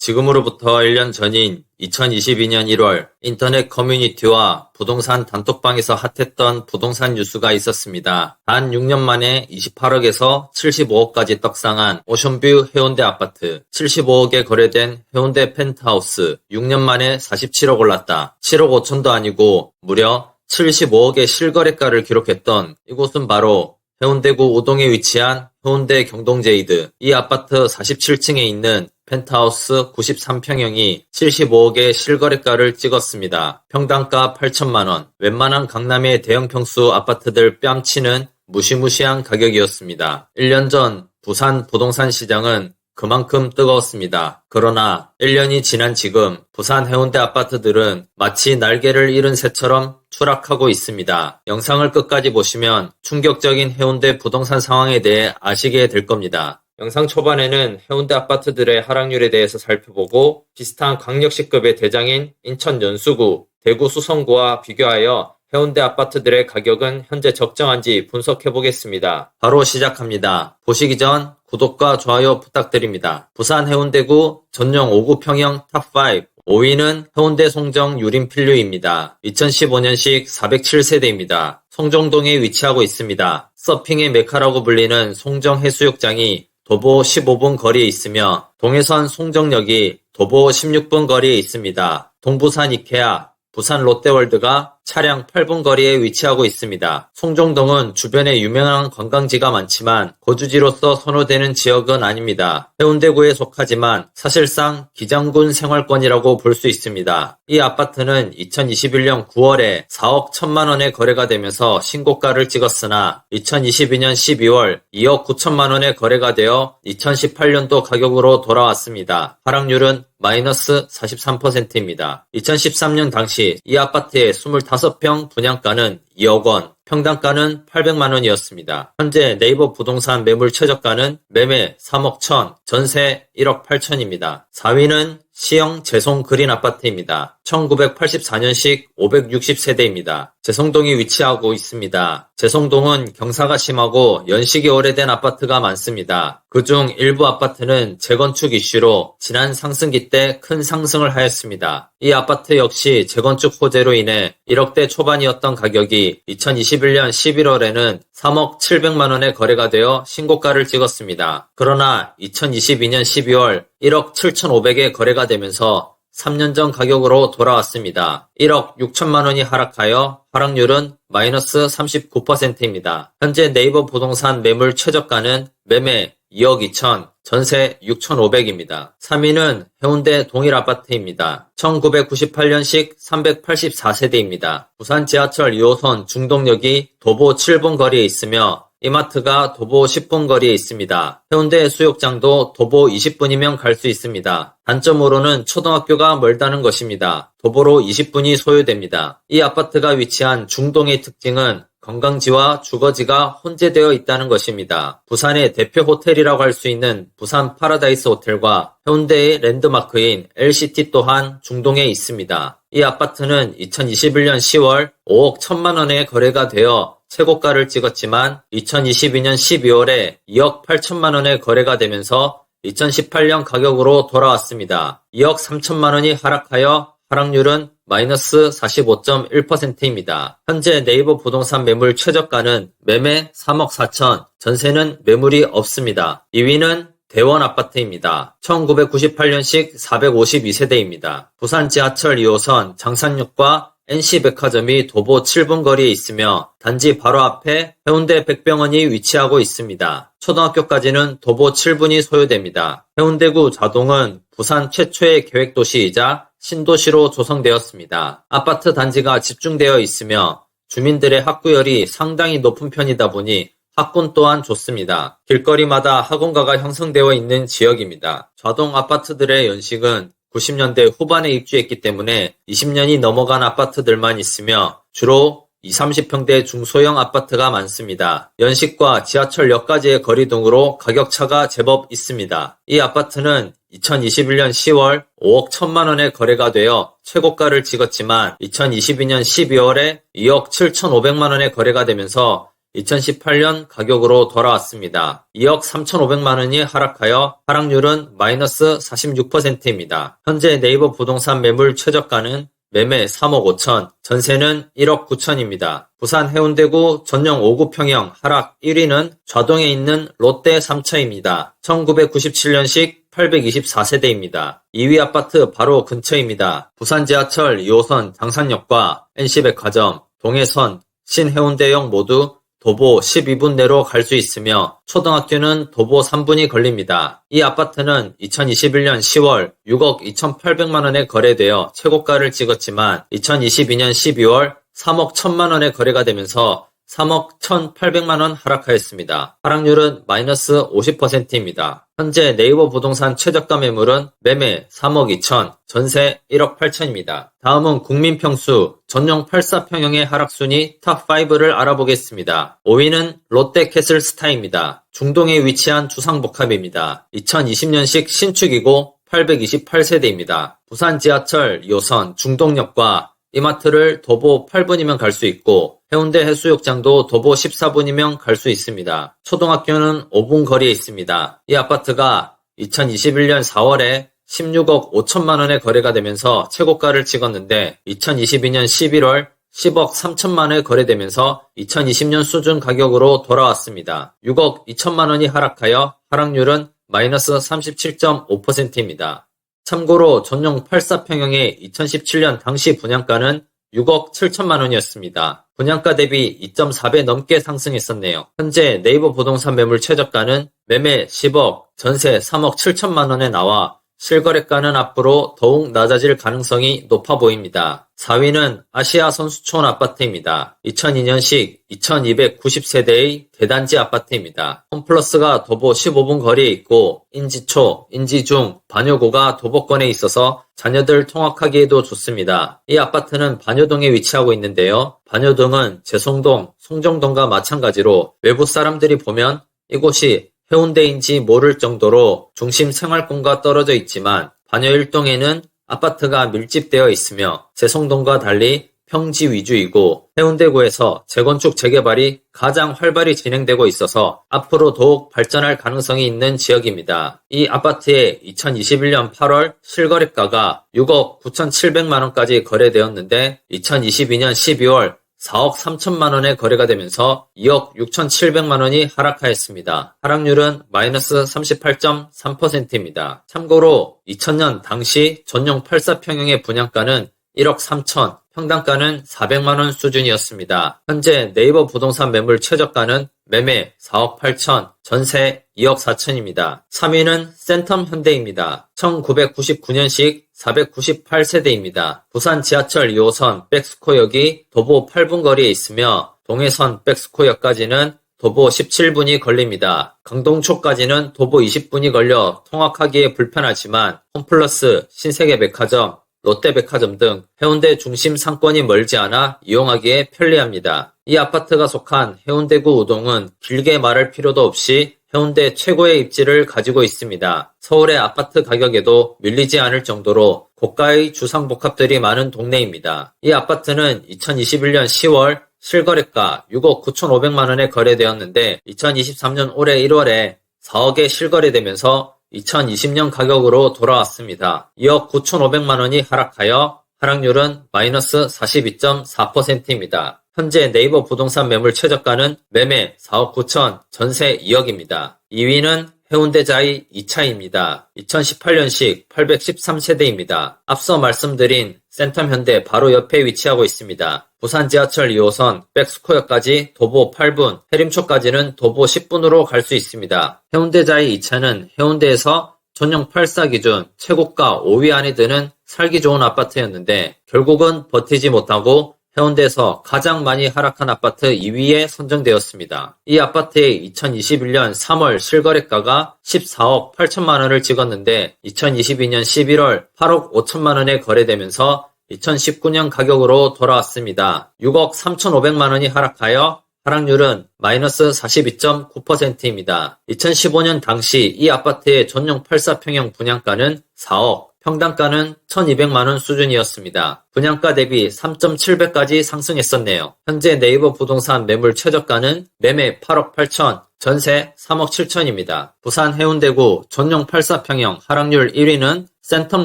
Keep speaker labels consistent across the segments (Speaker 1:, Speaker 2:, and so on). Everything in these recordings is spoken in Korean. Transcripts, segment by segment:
Speaker 1: 지금으로부터 1년 전인 2022년 1월 인터넷 커뮤니티와 부동산 단톡방에서 핫했던 부동산 뉴스가 있었습니다. 단 6년 만에 28억에서 75억까지 떡상한 오션뷰 해운대 아파트, 75억에 거래된 해운대 펜트하우스 6년 만에 47억 올랐다. 7억 5천도 아니고 무려 75억의 실거래가를 기록했던 이곳은 바로 해운대구 오동에 위치한 해운대 경동제이드. 이 아파트 47층에 있는 펜트하우스 93평형이 75억의 실거래가를 찍었습니다. 평당가 8천만원. 웬만한 강남의 대형 평수 아파트들 뺨치는 무시무시한 가격이었습니다. 1년 전 부산 부동산 시장은 그만큼 뜨거웠습니다. 그러나 1년이 지난 지금 부산 해운대 아파트들은 마치 날개를 잃은 새처럼 추락하고 있습니다. 영상을 끝까지 보시면 충격적인 해운대 부동산 상황에 대해 아시게 될 겁니다. 영상 초반에는 해운대 아파트들의 하락률에 대해서 살펴보고 비슷한 광역시급의 대장인 인천 연수구, 대구 수성구와 비교하여 해운대 아파트들의 가격은 현재 적정한지 분석해보겠습니다. 바로 시작합니다. 보시기 전 구독과 좋아요 부탁드립니다. 부산 해운대구 전용 5구 평형 탑5 5위는 해운대 송정 유림필류입니다. 2015년식 407세대입니다. 송정동에 위치하고 있습니다. 서핑의 메카라고 불리는 송정 해수욕장이 도보 15분 거리에 있으며 동해선 송정역이 도보 16분 거리에 있습니다. 동부산 이케아, 부산 롯데월드가 차량 8분 거리에 위치하고 있습니다. 송정동은 주변에 유명한 관광지가 많지만 거주지로서 선호되는 지역은 아닙니다. 해운대구에 속하지만 사실상 기장군 생활권이라고 볼 수 있습니다. 이 아파트는 2021년 9월에 4억 1천만 원에 거래가 되면서 신고가를 찍었으나 2022년 12월 2억 9천만 원에 거래가 되어 2018년도 가격으로 돌아왔습니다. 하락률은 마이너스 43%입니다. 2013년 당시 이 아파트의 25평 분양가는 2억 원, 평당가는 800만 원이었습니다. 현재 네이버 부동산 매물 최저가는 매매 3억 1천, 전세 1억 8천입니다. 4위는 시형 재송 그린 아파트입니다. 1984년식 560세대입니다. 재송동이 위치하고 있습니다. 재송동은 경사가 심하고 연식이 오래된 아파트가 많습니다. 그중 일부 아파트는 재건축 이슈로 지난 상승기 때 큰 상승을 하였습니다. 이 아파트 역시 재건축 호재로 인해 1억대 초반이었던 가격이 2021년 11월에는 3억 700만 원에 거래가 되어 신고가를 찍었습니다. 그러나 2022년 12월 1억 7,500에 거래가 되면서 3년 전 가격으로 돌아왔습니다. 1억 6천만 원이 하락하여 하락률은 마이너스 39%입니다. 현재 네이버 부동산 매물 최저가는 매매 2억 2천, 전세 6,500입니다. 3위는 해운대 동일아파트입니다. 1998년식 384세대입니다. 부산 지하철 2호선 중동역이 도보 7분 거리에 있으며 이마트가 도보 10분 거리에 있습니다. 해운대 수욕장도 도보 20분이면 갈 수 있습니다. 단점으로는 초등학교가 멀다는 것입니다. 도보로 20분이 소요됩니다. 이 아파트가 위치한 중동의 특징은 관광지와 주거지가 혼재되어 있다는 것입니다. 부산의 대표 호텔이라고 할 수 있는 부산 파라다이스 호텔과 해운대의 랜드마크인 LCT 또한 중동에 있습니다. 이 아파트는 2021년 10월 5억 1천만 원에 거래가 되어 최고가를 찍었지만 2022년 12월에 2억 8천만 원에 거래가 되면서 2018년 가격으로 돌아왔습니다. 2억 3천만 원이 하락하여 하락률은 마이너스 45.1%입니다. 현재 네이버 부동산 매물 최저가는 매매 3억 4천, 전세는 매물이 없습니다. 2위는 대원 아파트입니다. 1998년식 452세대입니다. 부산 지하철 2호선 장산역과 NC백화점이 도보 7분 거리에 있으며 단지 바로 앞에 해운대 백병원이 위치하고 있습니다. 초등학교까지는 도보 7분이 소요됩니다. 해운대구 자동은 부산 최초의 계획도시이자 신도시로 조성되었습니다. 아파트 단지가 집중되어 있으며 주민들의 학구열이 상당히 높은 편이다 보니 학군 또한 좋습니다. 길거리마다 학원가가 형성되어 있는 지역입니다. 좌동 아파트들의 연식은 90년대 후반에 입주했기 때문에 20년이 넘어간 아파트들만 있으며 주로 20, 30평대 중소형 아파트가 많습니다. 연식과 지하철역까지의 거리 등으로 가격차가 제법 있습니다. 이 아파트는 2021년 10월 5억 1천만 원에 거래가 되어 최고가를 찍었지만 2022년 12월에 2억 7,500만 원에 거래가 되면서 2018년 가격으로 돌아왔습니다. 2억 3,500만 원이 하락하여 하락률은 마이너스 46%입니다. 현재 네이버 부동산 매물 최저가는 매매 3억 5천, 전세는 1억 9천입니다. 부산 해운대구 전용 5구 평형 하락 1위는 좌동에 있는 롯데 3차입니다. 1997년식 824세대입니다. 2위 아파트 바로 근처입니다. 부산 지하철 2호선 장산역과 NC백화점, 동해선, 신해운대역 모두 도보 12분 내로 갈 수 있으며 초등학교는 도보 3분이 걸립니다. 이 아파트는 2021년 10월 6억 2,800만 원에 거래되어 최고가를 찍었지만 2022년 12월 3억 1천만 원에 거래가 되면서 3억 1,800만 원 하락하였습니다. 하락률은 마이너스 50%입니다. 현재 네이버 부동산 최저가 매물은 매매 3억 2천, 전세 1억 8천입니다. 다음은 국민평수 전용 84평형의 하락순위 탑5를 알아보겠습니다. 5위는 롯데캐슬스타입니다. 중동에 위치한 주상복합입니다. 2020년식 신축이고 828세대입니다. 부산 지하철 2호선 중동역과 이마트를 도보 8분이면 갈 수 있고 해운대 해수욕장도 도보 14분이면 갈 수 있습니다. 초등학교는 5분 거리에 있습니다. 이 아파트가 2021년 4월에 16억 5천만 원에 거래가 되면서 최고가를 찍었는데 2022년 11월 10억 3천만 원에 거래되면서 2020년 수준 가격으로 돌아왔습니다. 6억 2천만 원이 하락하여 하락률은 마이너스 37.5%입니다. 참고로 전용 84평형의 2017년 당시 분양가는 6억 7천만 원이었습니다. 분양가 대비 2.4배 넘게 상승했었네요. 현재 네이버 부동산 매물 최저가는 매매 10억, 전세 3억 7천만 원에 나와 실거래가는 앞으로 더욱 낮아질 가능성이 높아 보입니다. 4위는 아시아 선수촌 아파트입니다. 2002년식 2290세대의 대단지 아파트입니다. 홈플러스가 도보 15분 거리에 있고 인지초, 인지중, 반여고가 도보권에 있어서 자녀들 통학하기에도 좋습니다. 이 아파트는 반여동에 위치하고 있는데요. 반여동은 재송동, 송정동과 마찬가지로 외부 사람들이 보면 이곳이 해운대인지 모를 정도로 중심 생활권과 떨어져 있지만 반여 1동에는 아파트가 밀집되어 있으며 재송동과 달리 평지 위주이고 해운대구에서 재건축 재개발이 가장 활발히 진행되고 있어서 앞으로 더욱 발전할 가능성이 있는 지역입니다. 이 아파트의 2021년 8월 실거래가가 6억 9,700만 원까지 거래되었는데 2022년 12월 4억 3천만 원에 거래가 되면서 2억 6,700만 원이 하락하였습니다. 하락률은 마이너스 38.3%입니다. 참고로 2000년 당시 전용 84평형의 분양가는 1억 3천, 평당가는 400만 원 수준이었습니다. 현재 네이버 부동산 매물 최저가는 매매 4억 8천, 전세 2억 4천입니다. 3위는 센텀 현대입니다. 1999년식 498세대입니다. 부산 지하철 2호선 백스코역이 도보 8분 거리에 있으며 동해선 백스코역까지는 도보 17분이 걸립니다. 강동초까지는 도보 20분이 걸려 통학하기에 불편하지만 홈플러스, 신세계백화점, 롯데백화점 등 해운대 중심 상권이 멀지 않아 이용하기에 편리합니다. 이 아파트가 속한 해운대구 우동은 길게 말할 필요도 없이 해운대 최고의 입지를 가지고 있습니다. 서울의 아파트 가격에도 밀리지 않을 정도로 고가의 주상복합들이 많은 동네입니다. 이 아파트는 2021년 10월 실거래가 6억 9,500만 원에 거래되었는데 2023년 올해 1월에 4억에 실거래되면서 2020년 가격으로 돌아왔습니다. 2억 9,500만 원이 하락하여 하락률은 마이너스 42.4%입니다. 현재 네이버 부동산 매물 최저가는 매매 4억 9천, 전세 2억입니다. 2위는 해운대자이 2차입니다. 2018년식 813세대입니다. 앞서 말씀드린 센텀현대 바로 옆에 위치하고 있습니다. 부산 지하철 2호선 백스코역까지 도보 8분, 해림초까지는 도보 10분으로 갈 수 있습니다. 해운대자이 2차는 해운대에서 전용 84 기준 최고가 5위 안에 드는 살기 좋은 아파트였는데 결국은 버티지 못하고 해운대에서 가장 많이 하락한 아파트 2위에 선정되었습니다. 이 아파트의 2021년 3월 실거래가가 14억 8천만 원을 찍었는데 2022년 11월 8억 5천만 원에 거래되면서 2019년 가격으로 돌아왔습니다. 6억 3,500만 원이 하락하여 하락률은 마이너스 42.9%입니다. 2015년 당시 이 아파트의 전용 84평형 분양가는 4억, 평당가는 1200만원 수준이었습니다. 분양가 대비 3.7배까지 상승했었네요. 현재 네이버 부동산 매물 최저가는 매매 8억 8천, 전세 3억 7천입니다. 부산 해운대구 전용 84평형 하락률 1위는 센텀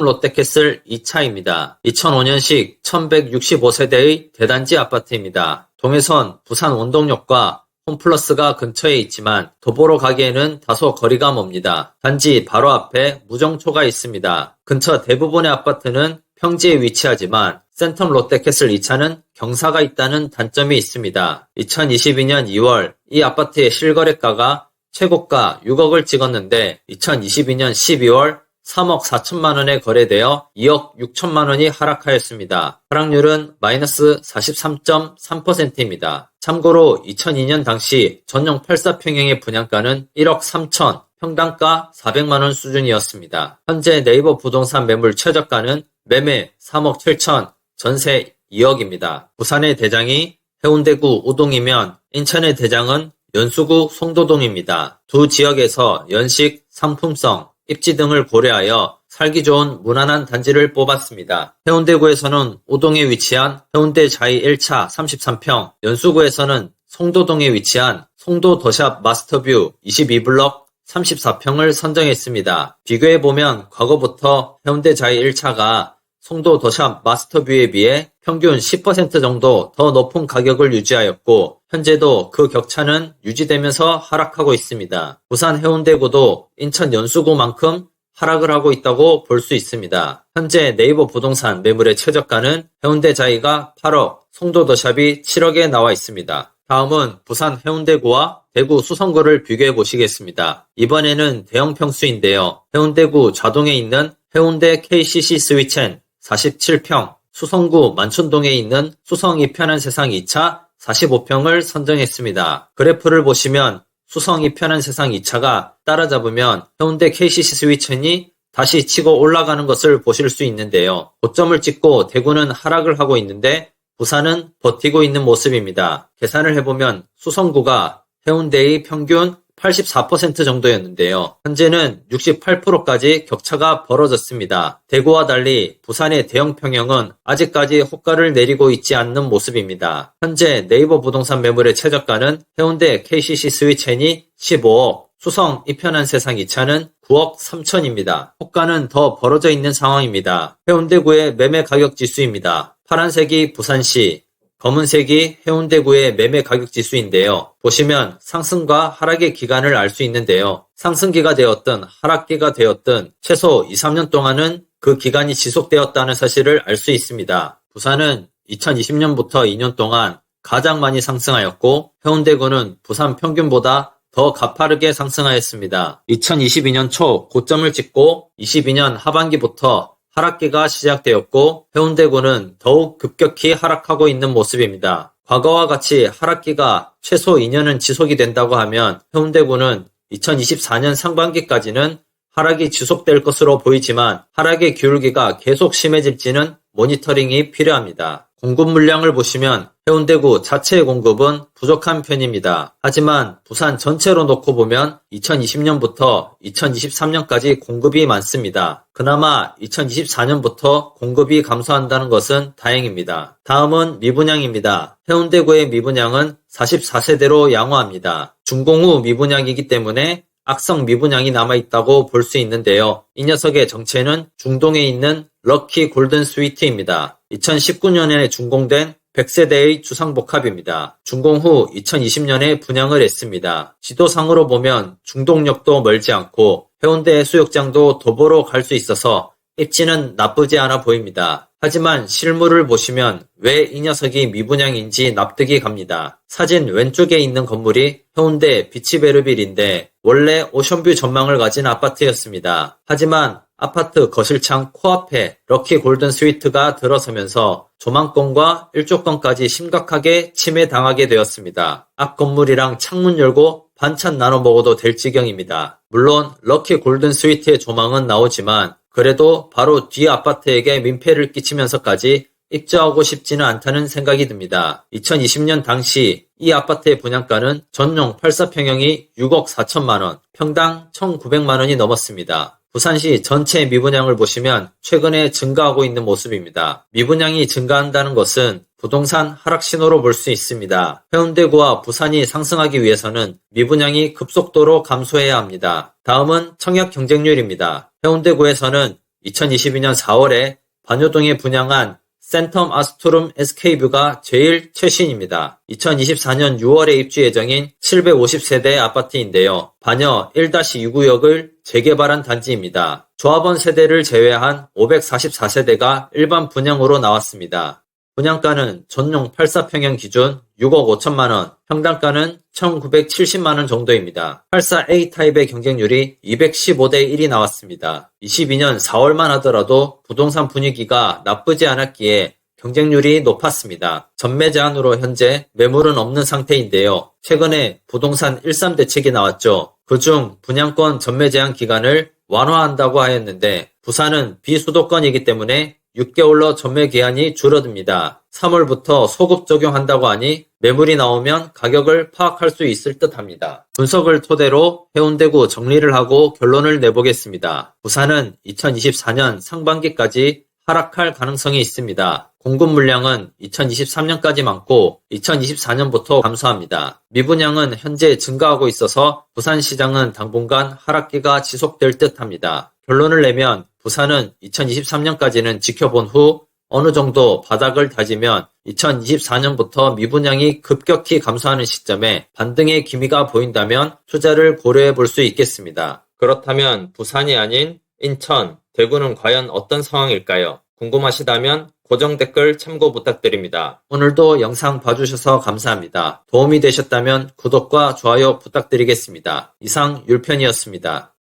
Speaker 1: 롯데캐슬 2차입니다. 2005년식 1165세대의 대단지 아파트입니다. 동해선 부산 원동역과 홈플러스가 근처에 있지만 도보로 가기에는 다소 거리가 멉니다. 단지 바로 앞에 무정초가 있습니다. 근처 대부분의 아파트는 평지에 위치하지만 센텀 롯데캐슬 2차는 경사가 있다는 단점이 있습니다. 2022년 2월 이 아파트의 실거래가가 최고가 6억을 찍었는데 2022년 12월 3억 4천만 원에 거래되어 2억 6천만 원이 하락하였습니다. 하락률은 마이너스 43.3%입니다. 참고로 2002년 당시 전용 84평형의 분양가는 1억 3천, 평당가 400만 원 수준이었습니다. 현재 네이버 부동산 매물 최저가는 매매 3억 7천, 전세 2억입니다. 부산의 대장이 해운대구 우동이면 인천의 대장은 연수구 송도동입니다. 두 지역에서 연식, 상품성, 입지 등을 고려하여 살기 좋은 무난한 단지를 뽑았습니다. 해운대구에서는 우동에 위치한 해운대 자이 1차 33평, 연수구에서는 송도동에 위치한 송도 더샵 마스터뷰 22블럭 34평을 선정했습니다. 비교해보면 과거부터 해운대 자이 1차가 송도 더샵 마스터뷰에 비해 평균 10% 정도 더 높은 가격을 유지하였고 현재도 그 격차는 유지되면서 하락하고 있습니다. 부산 해운대구도 인천 연수구만큼 하락을 하고 있다고 볼 수 있습니다. 현재 네이버 부동산 매물의 최저가는 해운대 자이가 8억, 송도 더샵이 7억에 나와 있습니다. 다음은 부산 해운대구와 대구 수성구를 비교해 보시겠습니다. 이번에는 대형 평수인데요. 해운대구 좌동에 있는 해운대 KCC 스위첸 47평, 수성구 만촌동에 있는 수성이 편한 세상 2차 45평을 선정했습니다. 그래프를 보시면 수성이 편한 세상 2차가 따라잡으면 해운대 KCC 스위첸이 다시 치고 올라가는 것을 보실 수 있는데요. 고점을 찍고 대구는 하락을 하고 있는데 부산은 버티고 있는 모습입니다. 계산을 해보면 수성구가 해운대의 평균 84% 정도였는데요. 현재는 68%까지 격차가 벌어졌습니다. 대구와 달리 부산의 대형 평형은 아직까지 호가를 내리고 있지 않는 모습입니다. 현재 네이버 부동산 매물의 최저가는 해운대 KCC 스위첸이 15억, 수성 이편한 세상 2차는 9억 3천입니다. 호가는 더 벌어져 있는 상황입니다. 해운대구의 매매 가격 지수입니다. 파란색이 부산시, 검은색이 해운대구의 매매 가격 지수인데요. 보시면 상승과 하락의 기간을 알 수 있는데요. 상승기가 되었든 하락기가 되었든 최소 2, 3년 동안은 그 기간이 지속되었다는 사실을 알 수 있습니다. 부산은 2020년부터 2년 동안 가장 많이 상승하였고 해운대구는 부산 평균보다 더 가파르게 상승하였습니다. 2022년 초 고점을 찍고 22년 하반기부터 하락기가 시작되었고 해운대구는 더욱 급격히 하락하고 있는 모습입니다. 과거와 같이 하락기가 최소 2년은 지속이 된다고 하면 해운대구는 2024년 상반기까지는 하락이 지속될 것으로 보이지만 하락의 기울기가 계속 심해질지는 모니터링이 필요합니다. 공급 물량을 보시면 해운대구 자체의 공급은 부족한 편입니다. 하지만 부산 전체로 놓고 보면 2020년부터 2023년까지 공급이 많습니다. 그나마 2024년부터 공급이 감소한다는 것은 다행입니다. 다음은 미분양입니다. 해운대구의 미분양은 44세대로 양호합니다. 준공 후 미분양이기 때문에 악성 미분양이 남아있다고 볼 수 있는데요. 이 녀석의 정체는 중동에 있는 럭키 골든 스위트입니다. 2019년에 준공된 100세대의 주상복합입니다. 준공 후 2020년에 분양을 했습니다. 지도상으로 보면 중동역도 멀지 않고 해운대 해수욕장도 도보로 갈 수 있어서 입지는 나쁘지 않아 보입니다. 하지만 실물을 보시면 왜 이 녀석이 미분양인지 납득이 갑니다. 사진 왼쪽에 있는 건물이 해운대 비치베르빌인데 원래 오션뷰 전망을 가진 아파트였습니다. 하지만 아파트 거실창 코앞에 럭키 골든 스위트가 들어서면서 조망권과 일조권까지 심각하게 침해당하게 되었습니다. 앞 건물이랑 창문 열고 반찬 나눠 먹어도 될 지경입니다. 물론 럭키 골든 스위트의 조망은 나오지만 그래도 바로 뒤 아파트에게 민폐를 끼치면서까지 입주하고 싶지는 않다는 생각이 듭니다. 2020년 당시 이 아파트의 분양가는 전용 84평형이 6억 4천만 원, 평당 1,900만 원이 넘었습니다. 부산시 전체 미분양을 보시면 최근에 증가하고 있는 모습입니다. 미분양이 증가한다는 것은 부동산 하락 신호로 볼 수 있습니다. 해운대구와 부산이 상승하기 위해서는 미분양이 급속도로 감소해야 합니다. 다음은 청약 경쟁률입니다. 해운대구에서는 2022년 4월에 반여동에 분양한 센텀 아스토룸 SK뷰가 제일 최신입니다. 2024년 6월에 입주 예정인 750세대 아파트인데요. 반여 1-2구역을 재개발한 단지입니다. 조합원 세대를 제외한 544세대가 일반 분양으로 나왔습니다. 분양가는 전용 84평형 기준 6억 5천만원, 평당가는 1970만원 정도입니다. 84A 타입의 경쟁률이 215대 1이 나왔습니다. 22년 4월만 하더라도 부동산 분위기가 나쁘지 않았기에 경쟁률이 높았습니다. 전매 제한으로 현재 매물은 없는 상태인데요. 최근에 부동산 13 대책이 나왔죠. 그중 분양권 전매 제한 기간을 완화한다고 하였는데 부산은 비수도권이기 때문에 6개월로 전매 기한이 줄어듭니다. 3월부터 소급 적용한다고 하니 매물이 나오면 가격을 파악할 수 있을 듯 합니다. 분석을 토대로 해운대구 정리를 하고 결론을 내보겠습니다. 부산은 2024년 상반기까지 하락할 가능성이 있습니다. 공급 물량은 2023년까지 많고 2024년부터 감소합니다. 미분양은 현재 증가하고 있어서 부산 시장은 당분간 하락기가 지속될 듯 합니다. 결론을 내면 부산은 2023년까지는 지켜본 후 어느 정도 바닥을 다지면 2024년부터 미분양이 급격히 감소하는 시점에 반등의 기미가 보인다면 투자를 고려해 볼 수 있겠습니다. 그렇다면 부산이 아닌 인천, 대구는 과연 어떤 상황일까요? 궁금하시다면 고정 댓글 참고 부탁드립니다. 오늘도 영상 봐주셔서 감사합니다. 도움이 되셨다면 구독과 좋아요 부탁드리겠습니다. 이상 율편이었습니다.